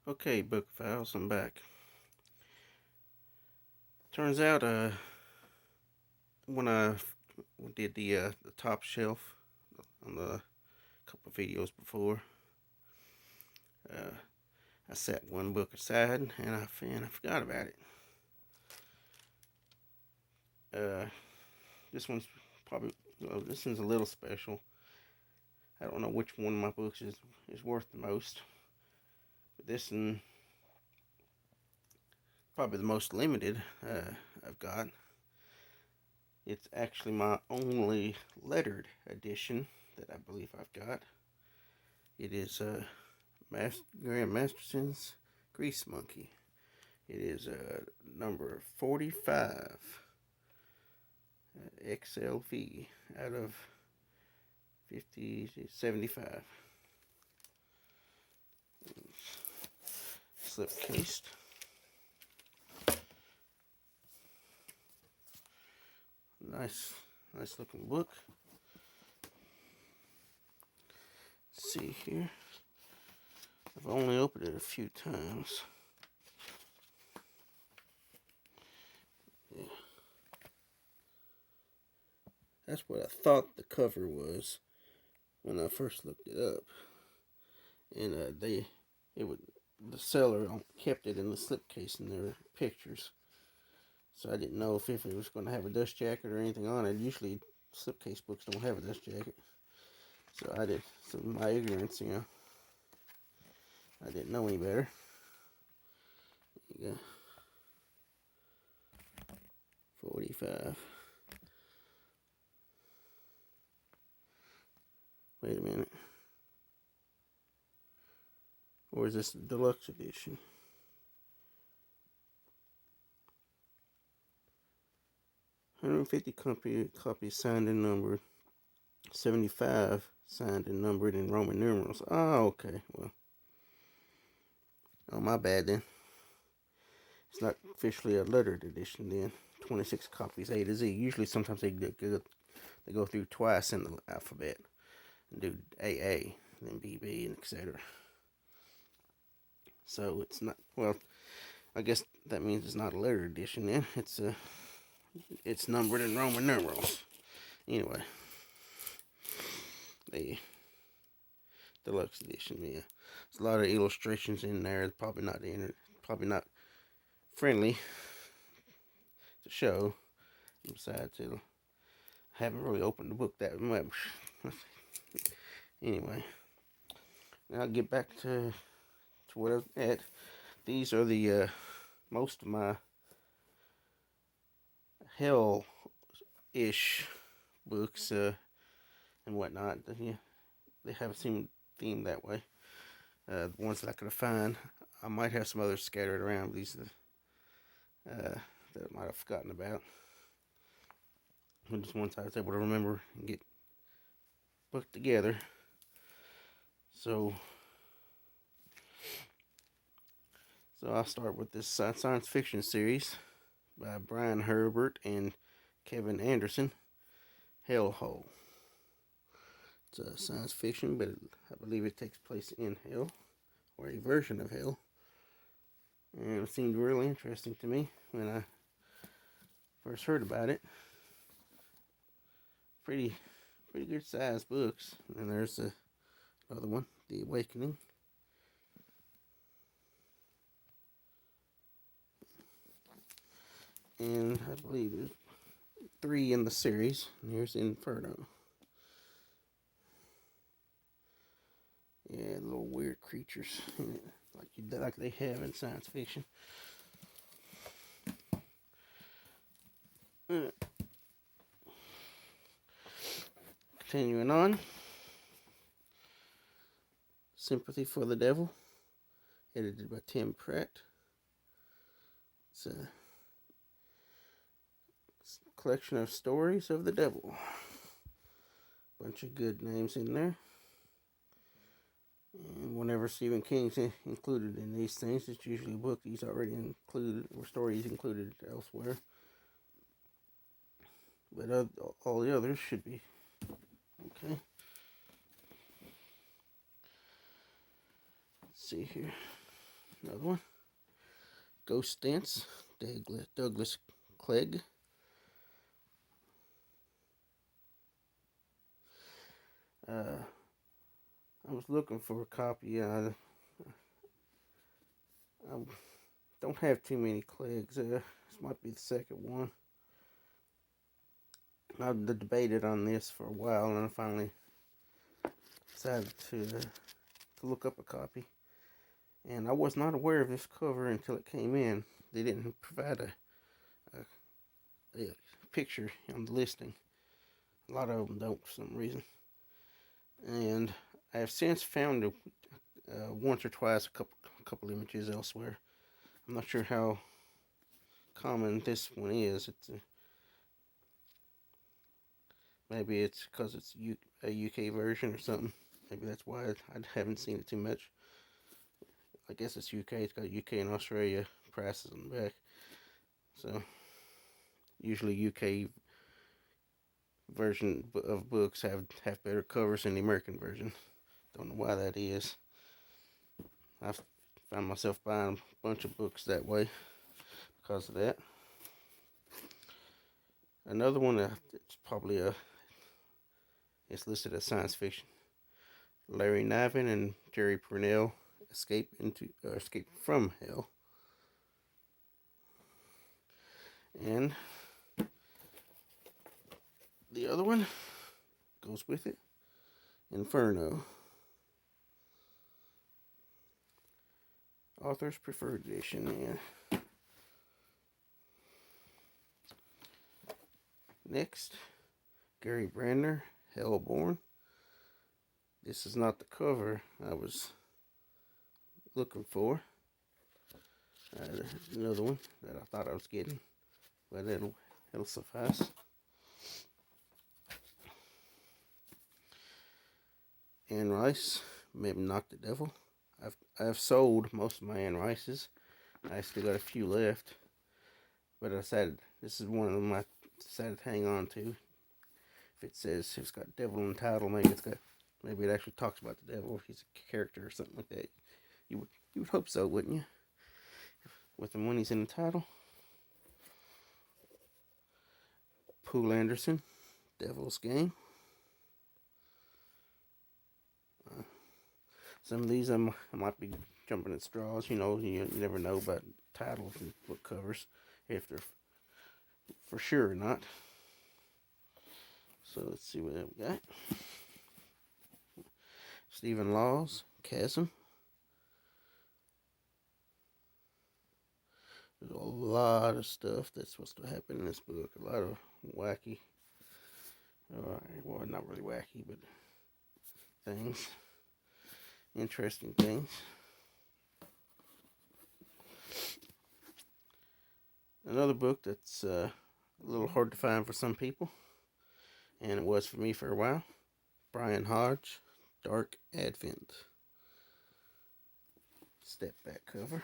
Okay, book files, I'm back. Turns out, when I did the top shelf on the couple of videos before, uh, I set one book aside and I forgot about it. Uh, this one's probably this one's a little special. I don't know which one of my books is worth the most, but this one probably the most limited I've got. It's actually my only lettered edition that I believe I've got. It is Graham Masterson's Grease Monkey. It is number 45 XLV out of 50 to 75. Slip cased. Nice looking book. Let's see here. I've only opened it a few times. Yeah. That's what I thought the cover was when I first looked it up. And the seller kept it in the slipcase in their pictures. So I didn't know if it was going to have a dust jacket or anything on it. Usually slipcase books don't have a dust jacket. So my ignorance, I didn't know any better. There you go. 45. Wait a minute. Or is this the deluxe edition? copies signed and numbered. 75 signed and numbered in Roman numerals. Oh, okay. Well, oh, my bad then. It's not officially a lettered edition then. 26 copies A to Z. Usually, sometimes they go through twice in the alphabet and do AA, then BB, and etc. So it's not, well, I guess that means it's not a lettered edition then. It's numbered in Roman numerals. Anyway, the deluxe edition, yeah. There's a lot of illustrations in there. It's probably not friendly to show. Besides, I haven't really opened the book that much. Anyway, now I'll get back to what I was at. These are the most of my hell-ish books and whatnot. Yeah, they have seemed themed that way. The ones that I could find. I might have some others scattered around. These that I might have forgotten about. Just ones I was able to remember and get put together. So I'll start with this science fiction series by Brian Herbert and Kevin Anderson, Hellhole. It's a science fiction, but I believe it takes place in hell, or a version of hell. And it seemed really interesting to me when I first heard about it. Pretty good sized books. And there's another one, The Awakening. And I believe there's 3 in the series. And here's Inferno. Yeah, little weird creatures like they have in science fiction. Continuing on. Sympathy for the Devil, edited by Tim Pratt. It's a collection of stories of the devil. Bunch of good names in there. And whenever Stephen King's included in these things, it's usually a book he's already included, or stories included elsewhere. But all the others should be okay. Let's see here. Another one. Ghost Dance, Douglas Clegg. I was looking for a copy. I don't have too many Cleggs. This might be the second one. I've debated on this for a while, and I finally decided to look up a copy. And I was not aware of this cover until it came in. They didn't provide a picture on the listing. A lot of them don't for some reason. And I have since found it once or twice, a couple images elsewhere. I'm not sure how common this one is. Maybe it's because it's a UK version or something. Maybe that's why I haven't seen it too much. I guess it's UK. It's got UK and Australia prices on the back. So usually UK version of books have better covers than the American version. Don't know why that is. I found myself buying a bunch of books that way because of that. Another one it's probably it's listed as science fiction. Larry Niven and Jerry Purnell escape from hell. And the other one goes with it. Inferno. Author's Preferred Edition. Yeah. Next, Gary Brandner, Hellborn. This is not the cover I was looking for. Another one that I thought I was getting, but it'll suffice. Anne Rice, Maybe Not the Devil. I've sold most of my Anne Rices. I still got a few left, but I decided this is one of them I decided to hang on to. If it says it's got devil in the title, maybe it actually talks about the devil. If he's a character or something like that. You would hope so, wouldn't you? With him when he's in the title. Poole Anderson, Devil's Game. Some of these I might be jumping at straws. You never know about titles and book covers, if they're for sure or not. So let's see what we got. Stephen Laws, Chasm. There's a lot of stuff that's supposed to happen in this book. A lot of wacky, well, not really wacky, but things. Interesting things. Another book that's a little hard to find for some people, and it was for me for a while. Brian Hodge, Dark Advent. Step back cover.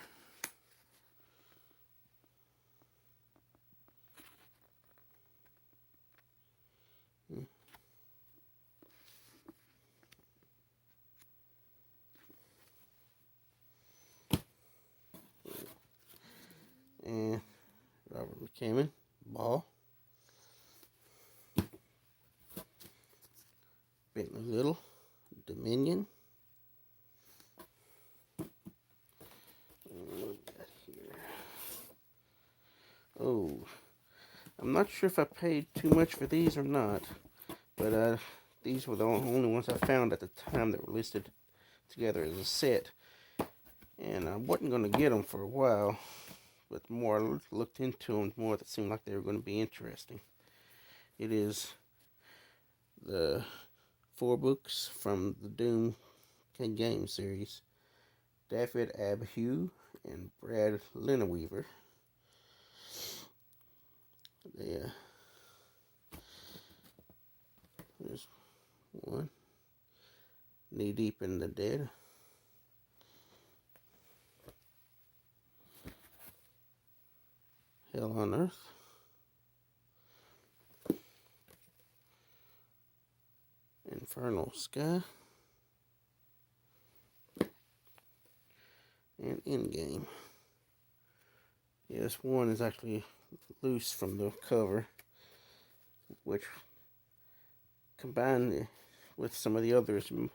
And Robert McCammon, Ball. Bentley Little, Dominion. What we got here? Oh, I'm not sure if I paid too much for these or not, but these were the only ones I found at the time that were listed together as a set. And I wasn't going to get them for a while, but the more I looked into them, the more it seemed like they were going to be interesting. It is the 4 books from the Doom game series. David Abhue and Brad Lineweaver. There's one. Knee Deep in the Dead. Hell on Earth. Infernal Sky. and Endgame. Yeah, this one is actually loose from the cover, which combined with some of the others, I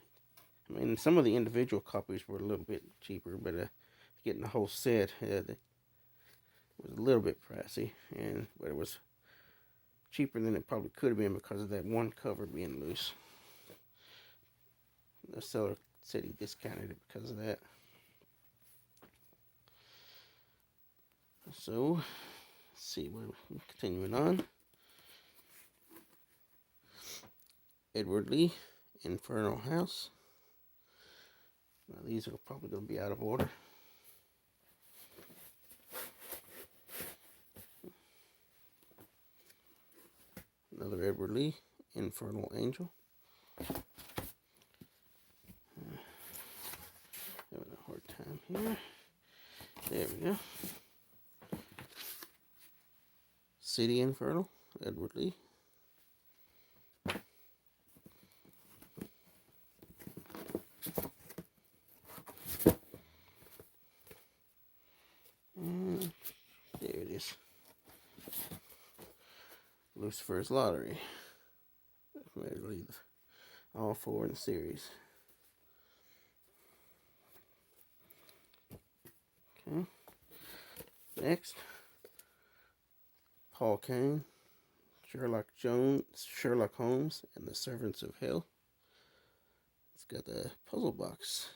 mean, some of the individual copies were a little bit cheaper, but getting the whole set was a little bit pricey, but it was cheaper than it probably could have been because of that one cover being loose. The seller said he discounted it because of that. So, let's see, we're continuing on. Edward Lee, Infernal House. Now, these are probably going to be out of order. Another Edward Lee, Infernal Angel. Having a hard time here. There we go. City Infernal, Edward Lee. And there it is. Lucifer's Lottery. All four in the series. Okay. Next, Paul Kane, Sherlock Holmes, and the Servants of Hell. It's got a puzzle box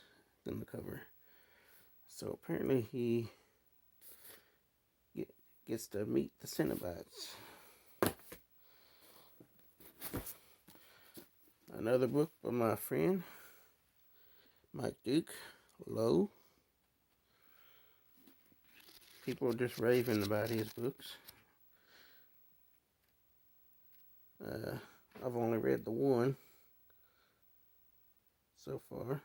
in the cover. So apparently he gets to meet the Cenobites. Another book by my friend Mike Duke, Low. People are just raving about his books. I've only read the one so far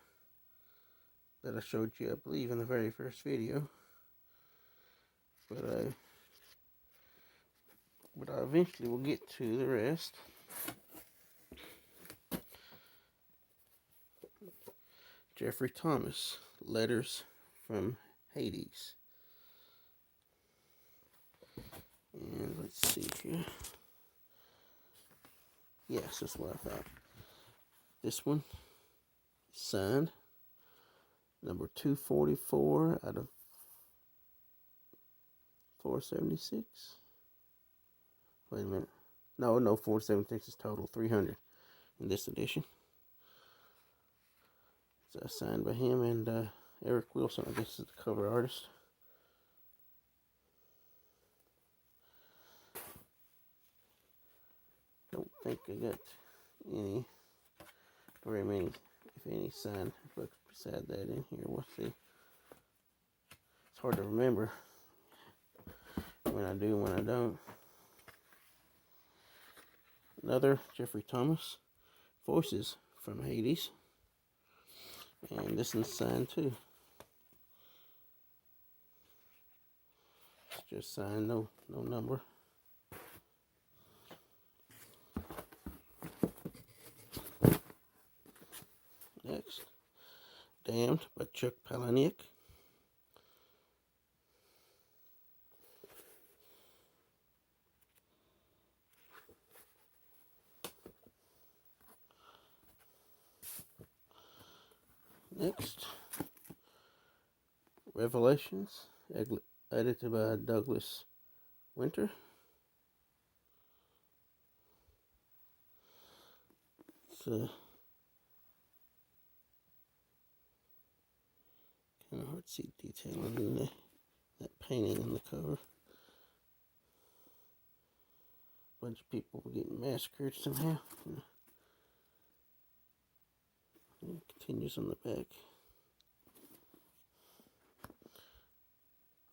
that I showed you, I believe, in the very first video. But I eventually will get to the rest. Jeffrey Thomas, Letters from Hades. And let's see here. Yes, that's what I found. This one, signed, number 244 out of 476. Wait a minute. No, 476 is total. 300 in this edition. It's signed by him and Eric Wilson, I guess, is the cover artist. Don't think I got very many, if any, signed books beside that in here. We'll see. It's hard to remember when I do and when I don't. Another Jeffrey Thomas, Voices from Hades. And this one's signed too. It's just signed, no number. Next, Damned by Chuck Palahniuk. Next, Revelations, edited by Douglas Winter. It's kind of hard to see detail in that painting on the cover. A bunch of people were getting massacred somehow. It continues on the back.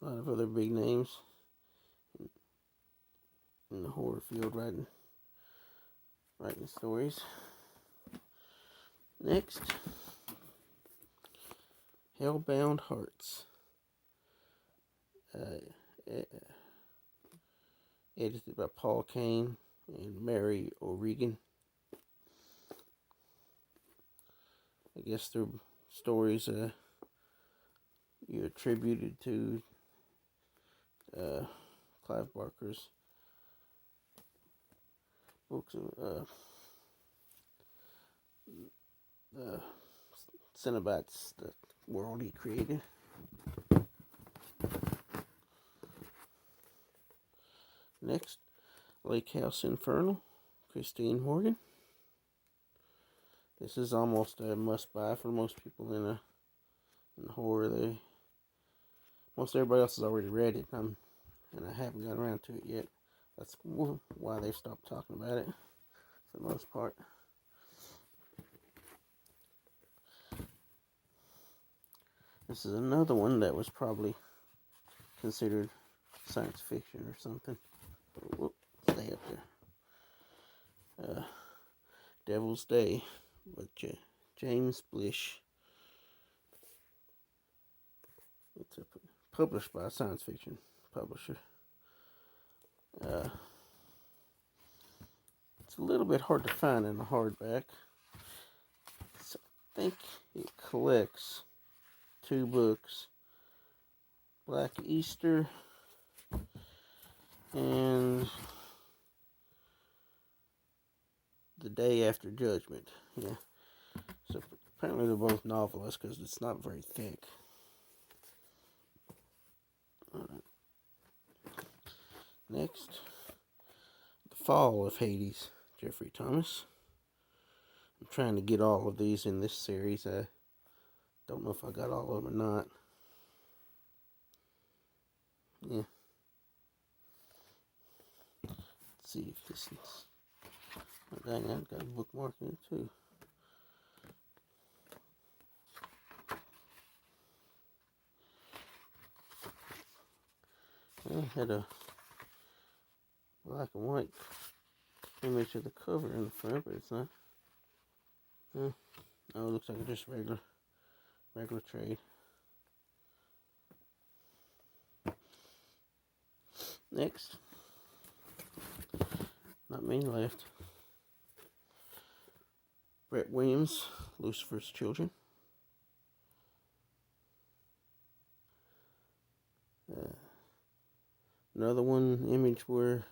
A lot of other big names in the horror field writing stories. Next, Hellbound Hearts. Edited by Paul Kane and Mary O'Regan. I guess they're stories you attributed to Clive Barker's books of the Cenobites, the world he created. Next, Lake House Infernal, Christine Morgan. This is almost a must-buy for most people in horror. Most everybody else has already read it, and I haven't gotten around to it yet. That's why they've stopped talking about it, for the most part. This is another one that was probably considered science fiction or something. Whoop, stay up there. Devil's Day by James Blish. It's published by a science fiction publisher. It's a little bit hard to find in a hardback. So I think it collects 2 books, Black Easter and The Day After Judgment. Yeah. So apparently they're both novelists because it's not very thick. Alright. Next, The Fall of Hades, Jeffrey Thomas. I'm trying to get all of these in this series. I don't know if I got all of them or not. Yeah. Let's see if this is... Oh, dang, I've got a bookmark in it too. I had a black and white image of the cover in the front, but it's not. Oh, it looks like just regular trade. Next, not many left. Brett Williams, Lucifer's Children. Another one, image where a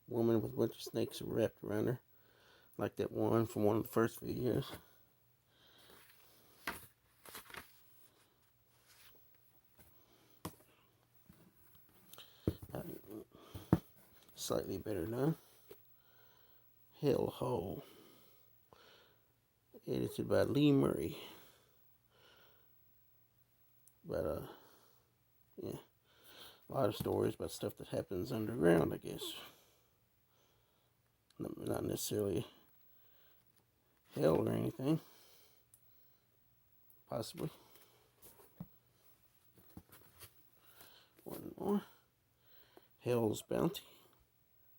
woman with a bunch of snakes wrapped around her, like that one from one of the first videos. Slightly better done. Hellhole, edited by Lee Murray. But yeah, a lot of stories about stuff that happens underground, I guess. Not necessarily hell or anything. Possibly. One more. Hell's Bounty.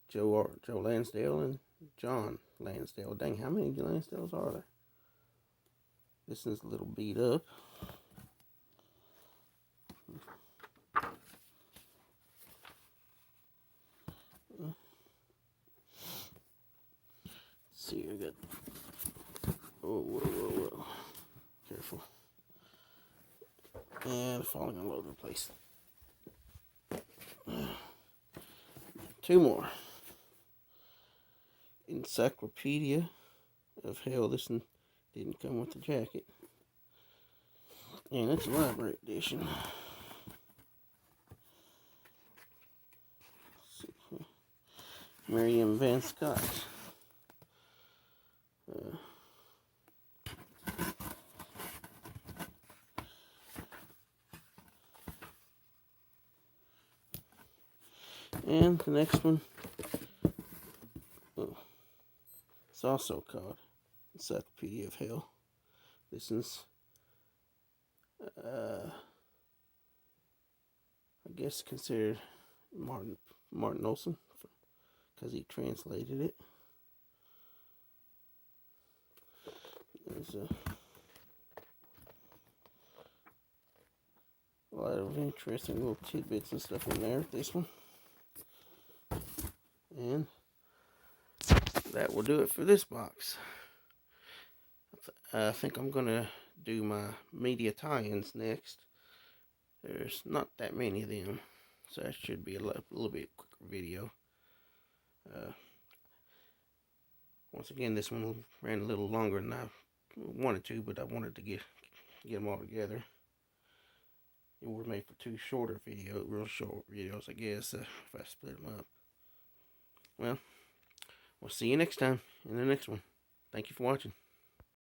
Joe Lansdale and John Lansdale. Dang, how many Lansdales are there? This is a little beat up. Let's see, I got... Whoa. Careful. And falling all over the place. 2 more. Encyclopedia of Hell. This one didn't come with the jacket. And it's a library edition. Merriam Van Scott. And the next one, it's also called Encyclopedia of Hell. This is, I guess, considered Martin Olson, because he translated it. There's a lot of interesting little tidbits and stuff in there with this one. And that will do it for this box. I think I'm going to do my media tie-ins next. There's not that many of them, so that should be a little bit quicker video. Once again, this one ran a little longer than I wanted to, but I wanted to get them all together. It were made for two shorter videos, real short videos, I guess, if I split them up. Well, we'll see you next time in the next one. Thank you for watching.